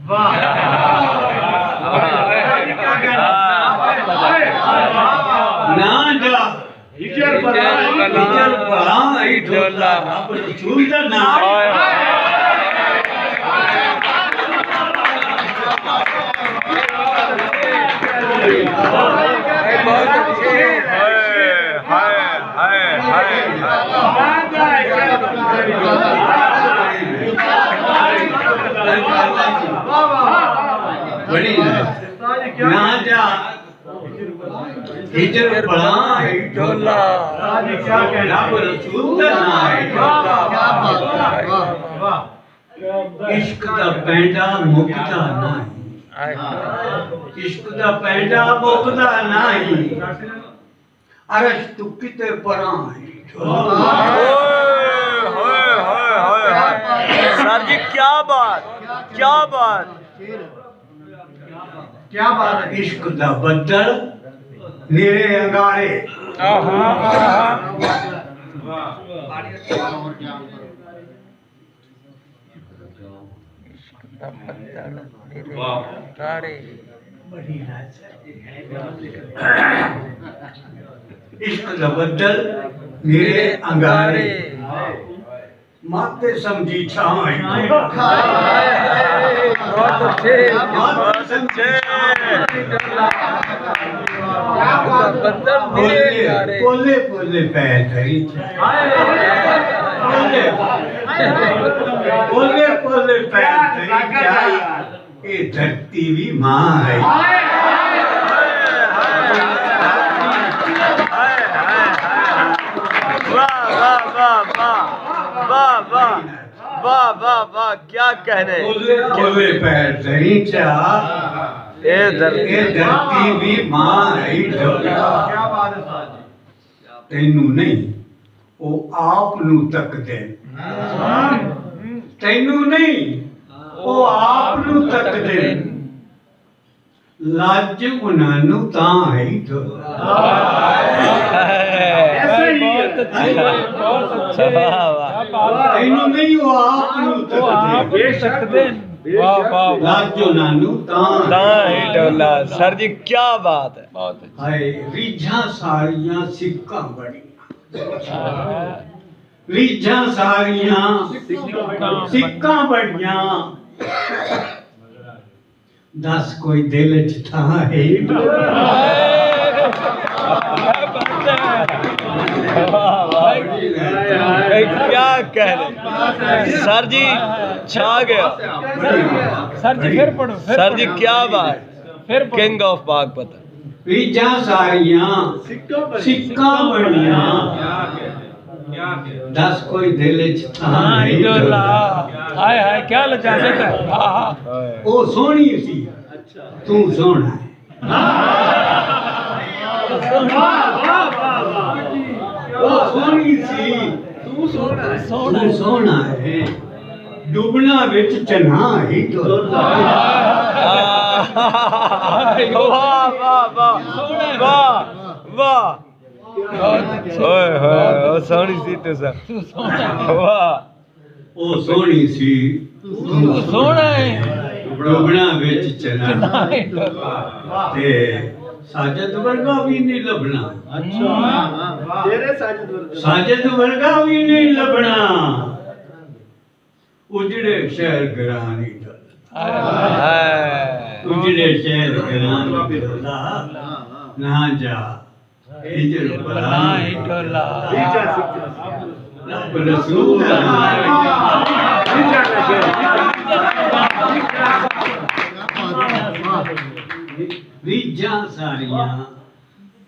ना जा हिजर भला ही ढोला रब रसूल दा नाम बहुत अच्छे हाय हाय हाय बड़ी ना जा हिजर भला ही ढोला रब रसूल दा नाम इश्क दा पैंडा मुकदा नहीं इश्क दा पैंडा मुकदा नहीं अरश तू किते परां सर जी क्या बात क्या बात क्या बात है इश्क दा बदल नीरे अंगारे इश्क दा बदल नीरे अंगारे माते समझी छाई बहुत अच्छे बहुत अच्छे पोले पोले पैर धरी पोले पोले पैर धरी जाई ये धरती भी मां है वाह वाह वाह वाह वाह वाह वाह वाह वाह क्या कहने पोले पैर धरी चा ये धरती भी मां है क्या बात है तेनू नहीं वो आप नू तक दे तेनू नहीं वो आप नू तक दे लाज उन्हां नू तां है बहुत अच्छे तेनू नहीं वो आप नू तक दे वाह वाह लाज उन्हां नू तां ही डोला सर जी क्या बात है बहुत हाय रीझां सारियां सिक्का बड़ी रीझां सारियां सिक्का बड़ियां दस कोई दिल च था है क्या कह रहे सर जी छा गया सर जी फिर पढ़ो सर जी क्या बात फिर किंग ऑफ बागपत रीझां सारियां सिक्का बड़ियां दस कोई दिल च था है हाय हाय क्या लजा देता है ओ सोहनी सी तू सोहना है ओ सोहनी सी तू सोहना है डुबना विच चन्हा ही वाह वाह वाह वाह वाह ओए होए सोहनी सी तू वाह ओ सोहनी सी तू सोहना है डुबना विच चन्हा ते साजद वर्गा भी नहीं लभना अच्छा तेरे साजद वर्गा भी नहीं लभना उजड़े शहर गरानी उजड़े शहर गरानी ना जा हिजर भला ही ढोला रब रसूल दा रीझां सारियां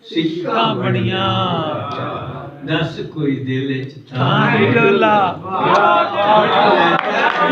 सिक्का बड़ियां दस कोई दिल च था डोला